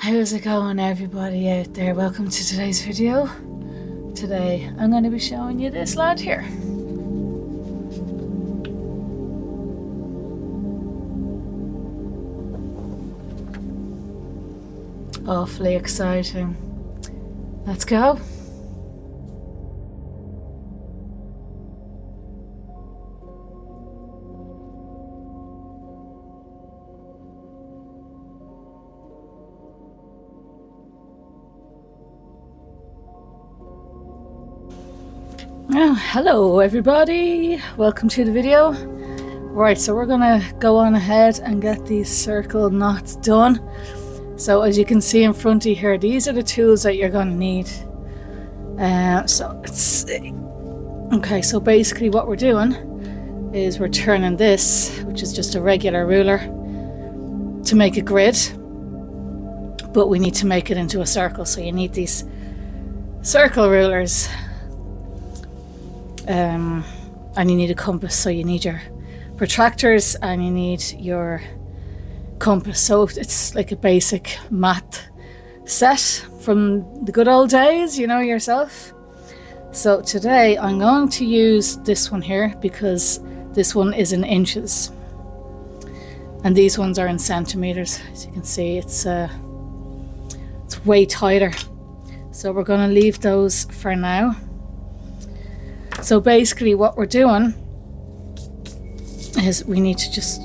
How's it going, everybody out there? Welcome to today's video. Today I'm going to be showing you this lad here. Awfully exciting. Let's go. Oh, hello everybody, welcome to the video. Right, so we're gonna go on ahead and get these circle knots done. So as you can see in front of you here, these are the tools that you're gonna need. So let's see. Okay, so basically what we're doing is we're turning this, which is just a regular ruler, to make a grid, but we need to make it into a circle, so you need these circle rulers. And you need a compass, so you need your protractors and you need your compass. So it's like a basic math set from the good old days, you know yourself. So today I'm going to use this one here because this one is in inches and these ones are in centimeters. As you can see, it's way tighter, so we're going to leave those for now. So basically what we're doing is we need to just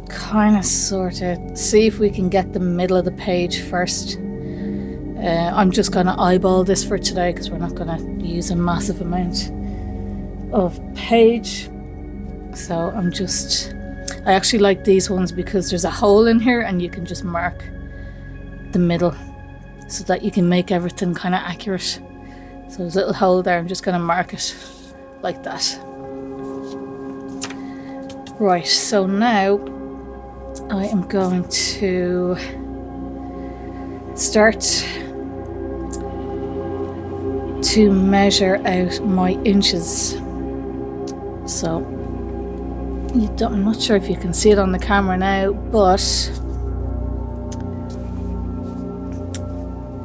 kind of sort of see if we can get the middle of the page first. I'm just going to eyeball this for today because we're not going to use a massive amount of page. So I actually like these ones because there's a hole in here and you can just mark the middle so that you can make everything kind of accurate. So there's a little hole there, I'm just going to mark it like that. Right, so now I am going to start to measure out my inches. So I'm not sure if you can see it on the camera now, but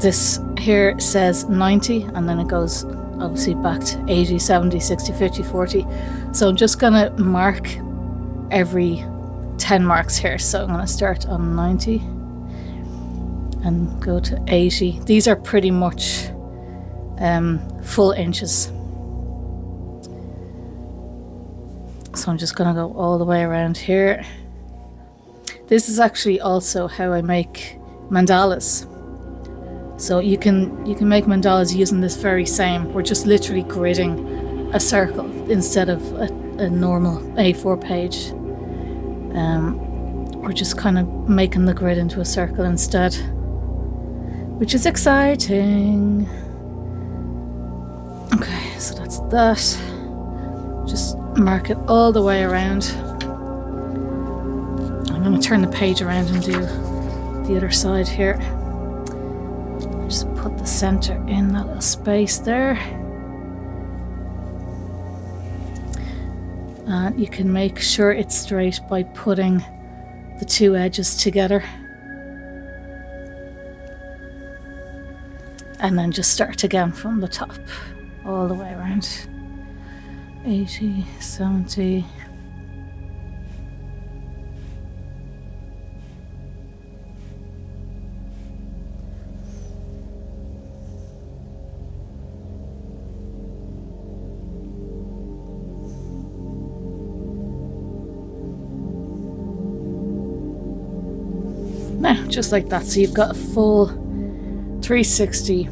this here says 90 and then it goes obviously back to 80, 70, 60, 50, 40. So I'm just gonna mark every 10 marks here. So I'm gonna start on 90 and go to 80. These are pretty much full inches. So I'm just gonna go all the way around here. This is actually also how I make mandalas. So you can make mandalas using this very same. We're just literally gridding a circle instead of a normal A4 page. We're just kind of making the grid into a circle instead, which is exciting. Okay, so that's that. Just mark it all the way around. I'm going to turn the page around and do the other side here. Just put the center in that little space there. And you can make sure it's straight by putting the two edges together. And then just start again from the top, all the way around. 80, 70. Now, just like that, so you've got a full 360.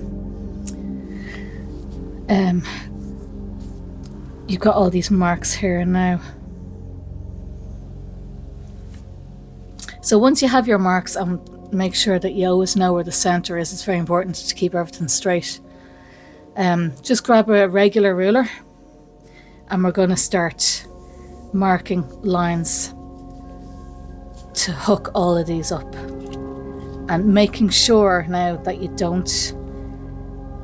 You've got all these marks here now. So once you have your marks, make sure that you always know where the center is. It's very important to keep everything straight. Just grab a regular ruler and we're going to start marking lines to hook all of these up, and making sure now that you don't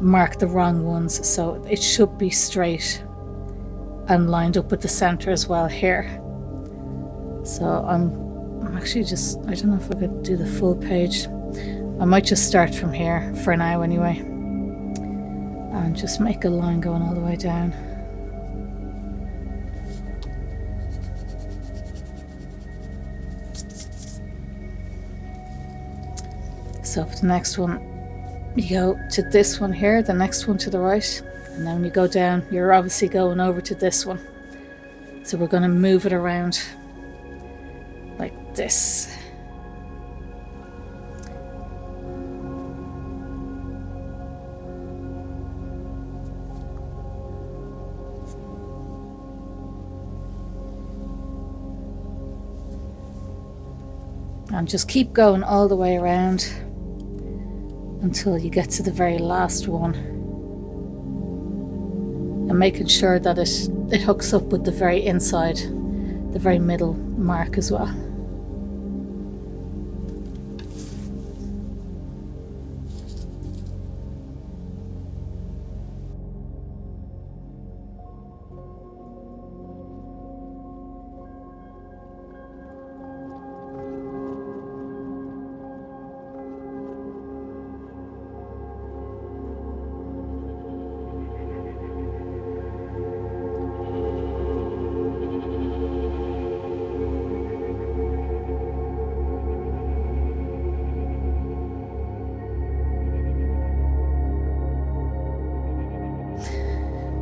mark the wrong ones, so it should be straight and lined up with the center as well here. So I'm actually just, I don't know if I could do the full page. I might just start from here for now anyway, and just make a line going all the way down. So for the next one, you go to this one here, the next one to the right, and then when you go down, you're obviously going over to this one. So we're going to move it around like this. And just keep going all the way around until you get to the very last one, and making sure that it hooks up with the very inside, the very middle mark as well.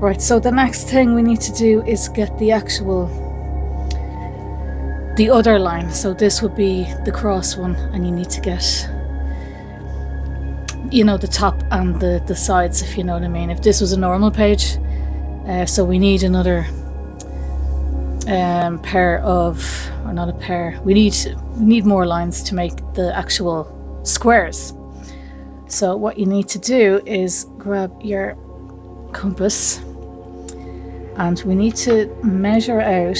Right, so the next thing we need to do is get the other line. So this would be the cross one, and you need to get, the top and the sides, if you know what I mean. If this was a normal page, so we need another pair of, or not a pair, we need more lines to make the actual squares. So what you need to do is grab your compass, and we need to measure out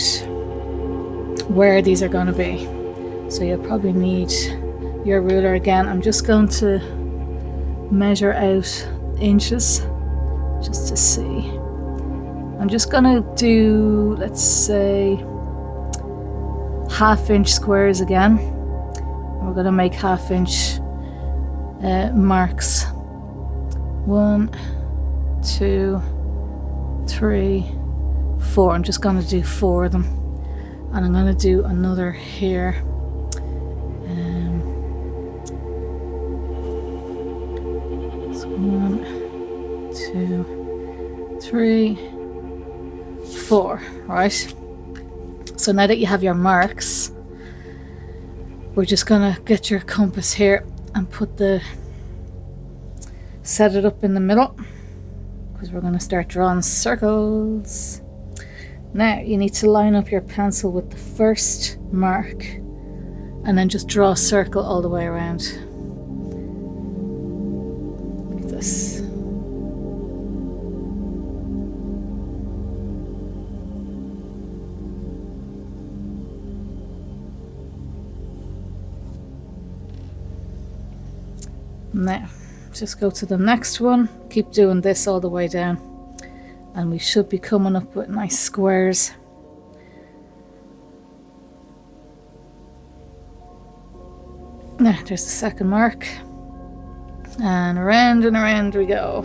where these are going to be. So you'll probably need your ruler again. I'm just going to measure out inches just to see. I'm just going to do, let's say, 1/2 inch squares again. We're going to make 1/2 inch marks. 1, 2, 3, 4. I'm just going to do 4 of them, and I'm going to do another here. 1, 2, 3, 4. Right. So now that you have your marks, we're just going to get your compass here and set it up in the middle, because we're going to start drawing circles. Now you need to line up your pencil with the first mark, and then just draw a circle all the way around like this. Now just go to the next one, keep doing this all the way down, and we should be coming up with nice squares. Now there's the second mark, and around we go.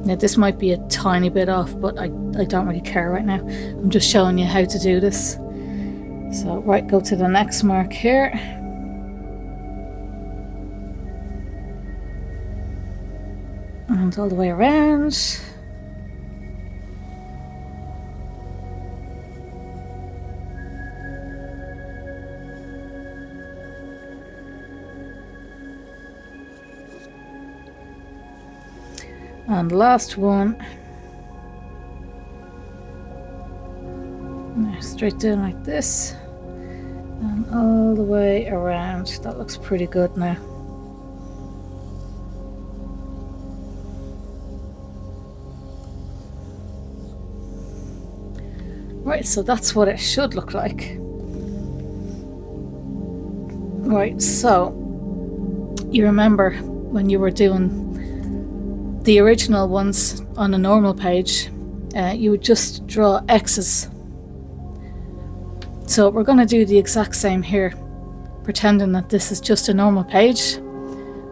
Now this might be a tiny bit off, but I don't really care right now. I'm just showing you how to do this. So right, go to the next mark here. And all the way around. And last one. Now straight down like this, and all the way around. That looks pretty good now. Right, so that's what it should look like. Right, so you remember when you were doing the original ones on a normal page, you would just draw X's. So we're going to do the exact same here, pretending that this is just a normal page.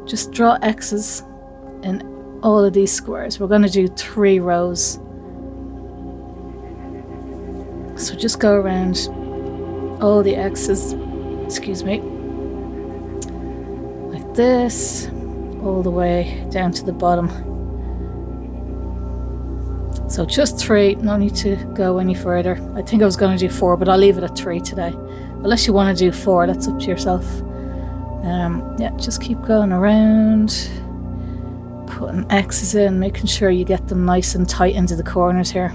Just draw X's in all of these squares. We're going to do 3 rows. So just go around all the X's, excuse me, like this, all the way down to the bottom. So just 3, no need to go any further. I think I was going to do 4, but I'll leave it at 3 today. Unless you want to do 4, that's up to yourself. Yeah, just keep going around, putting X's in, making sure you get them nice and tight into the corners here.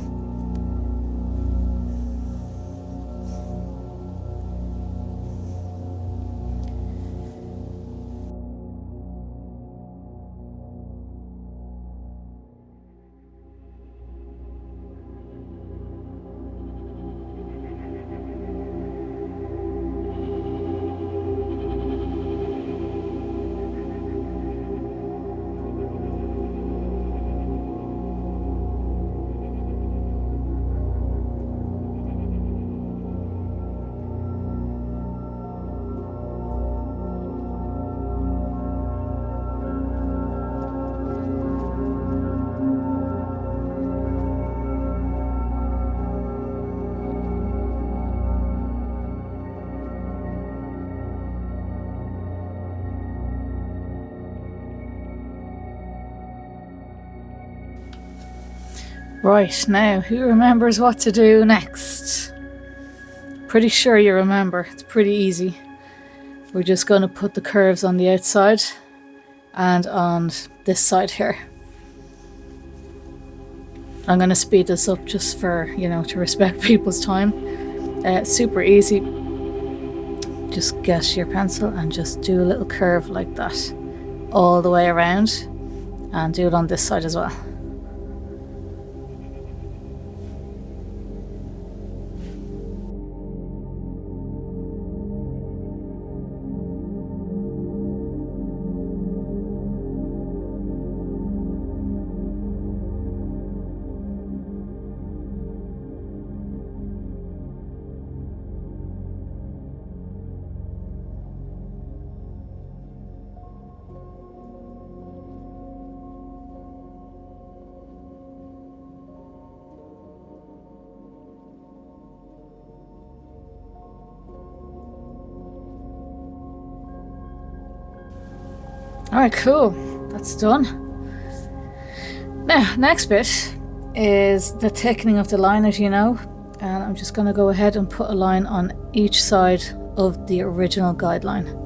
Right, now who remembers what to do next? Pretty sure you remember, it's pretty easy. We're just going to put the curves on the outside and on this side here. I'm going to speed this up just for, to respect people's time. Super easy. Just get your pencil and just do a little curve like that all the way around, and do it on this side as well. Alright, cool. That's done. Now, next bit is the thickening of the line, as you know. And I'm just going to go ahead and put a line on each side of the original guideline.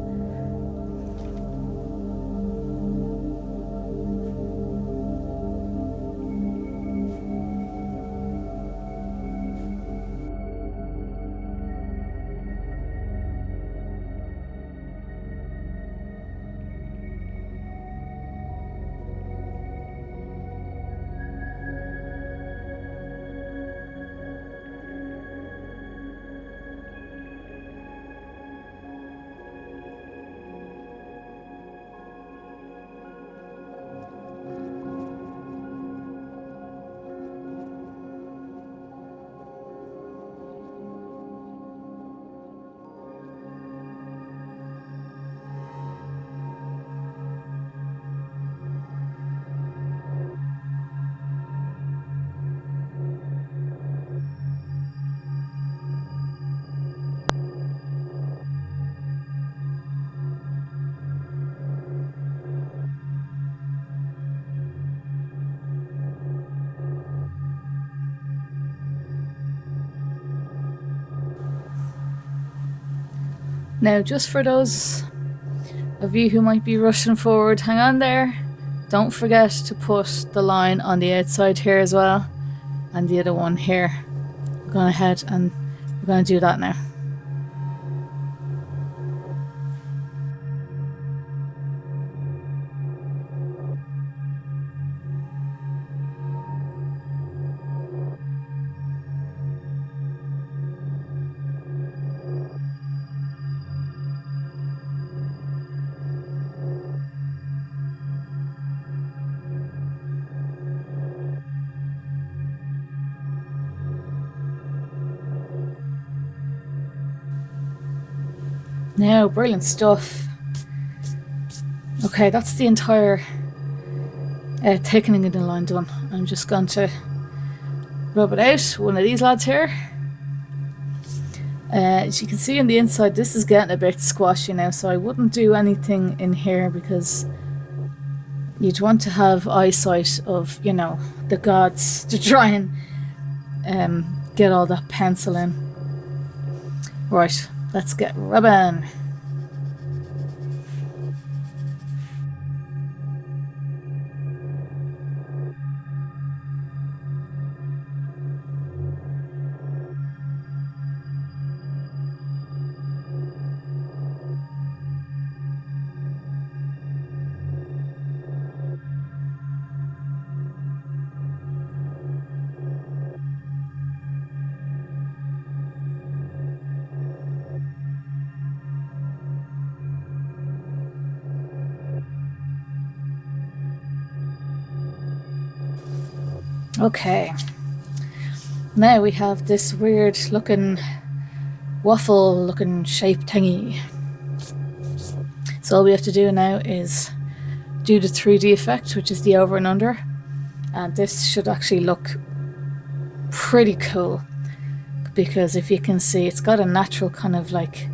Now, just for those of you who might be rushing forward, hang on there. Don't forget to put the line on the outside here as well, and the other one here. I'm going ahead and we're going to do that now. Now, brilliant stuff. Okay, that's the entire thickening of the line done. I'm just going to rub it out. One of these lads here. As you can see on the inside, this is getting a bit squashy now, so I wouldn't do anything in here because you'd want to have eyesight of, you know, the gods to try and get all that pencil in. Right, let's get rubbing. Okay, now we have this weird looking waffle looking shape thingy. So all we have to do now is do the 3D effect, which is the over and under, and this should actually look pretty cool because if you can see, it's got a natural kind of like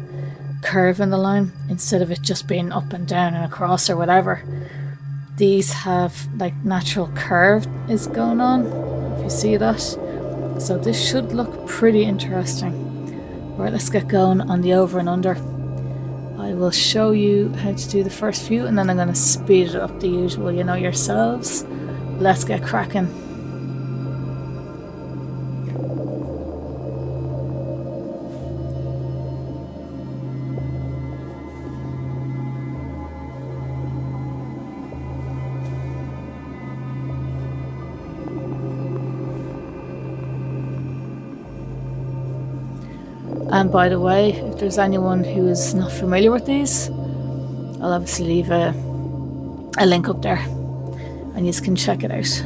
curve in the line instead of it just being up and down and across or whatever. These have like natural curve is going on, if you see that. So this should look pretty interesting. Right, let's get going on the over and under. I will show you how to do the first few and then I'm going to speed it up the usual, you know yourselves. Let's get cracking. And by the way, if there's anyone who is not familiar with these, I'll obviously leave a link up there and you can check it out.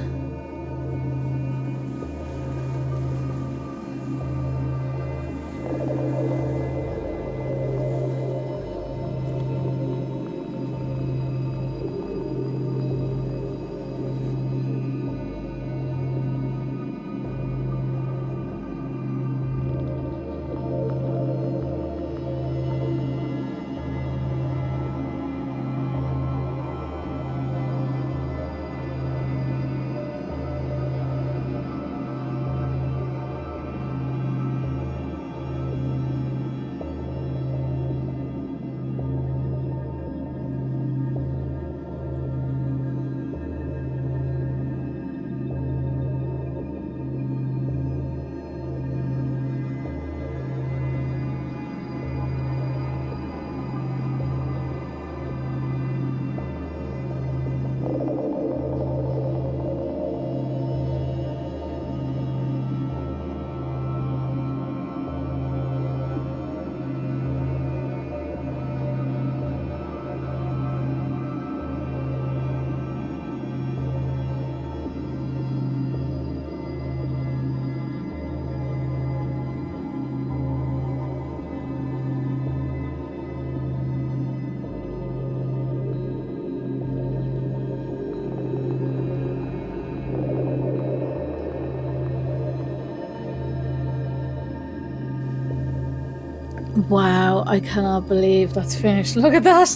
Wow, I cannot believe that's finished. Look at that.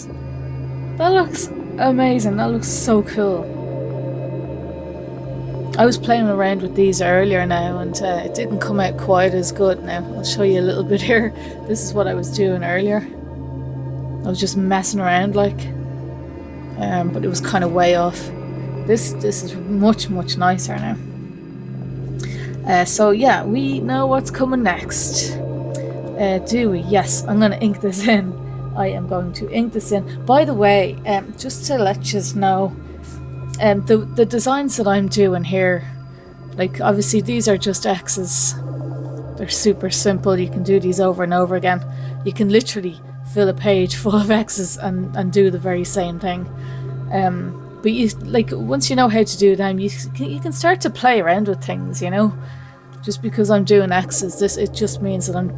That looks amazing. That looks so cool. I was playing around with these earlier now and it didn't come out quite as good. Now I'll show you a little bit here. This is what I was doing earlier. I was just messing around like, but it was kind of way off. This is much nicer now. So yeah, we know what's coming next. Do we? Yes, I'm going to ink this in. I am going to ink this in. By the way, just to let you know, the designs that I'm doing here, like obviously these are just X's. They're super simple. You can do these over and over again. You can literally fill a page full of X's and do the very same thing. But you like once you know how to do them, you can start to play around with things. You know, just because I'm doing X's, it just means that I'm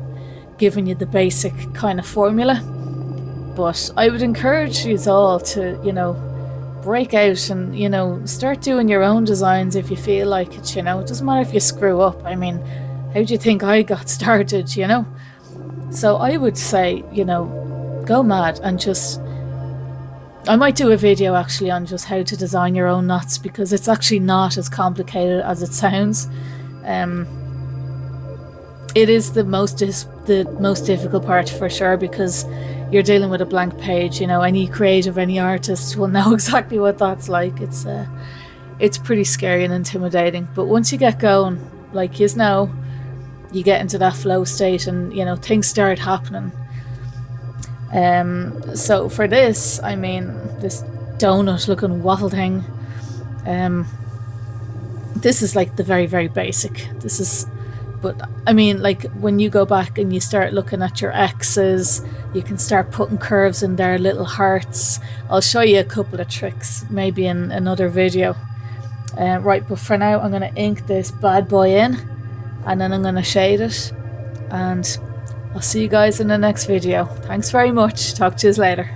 giving you the basic kind of formula. But I would encourage you all to, break out and, start doing your own designs if you feel like it, It doesn't matter if you screw up. I mean, how do you think I got started, So I would say, go mad and just... I might do a video actually on just how to design your own knots, because it's actually not as complicated as it sounds. It is the most difficult part for sure, because you're dealing with a blank page. Any creative, any artist will know exactly what that's like. It's pretty scary and intimidating, but once you get going, like you get into that flow state and things start happening. So for this, I mean, this donut looking waffle thing, this is like the very, very basic. But I mean, like when you go back and you start looking at your X's, you can start putting curves in there, little hearts. I'll show you a couple of tricks maybe in another video. Right, but for now I'm going to ink this bad boy in, and then I'm going to shade it, and I'll see you guys in the next video. Thanks very much. Talk to you later.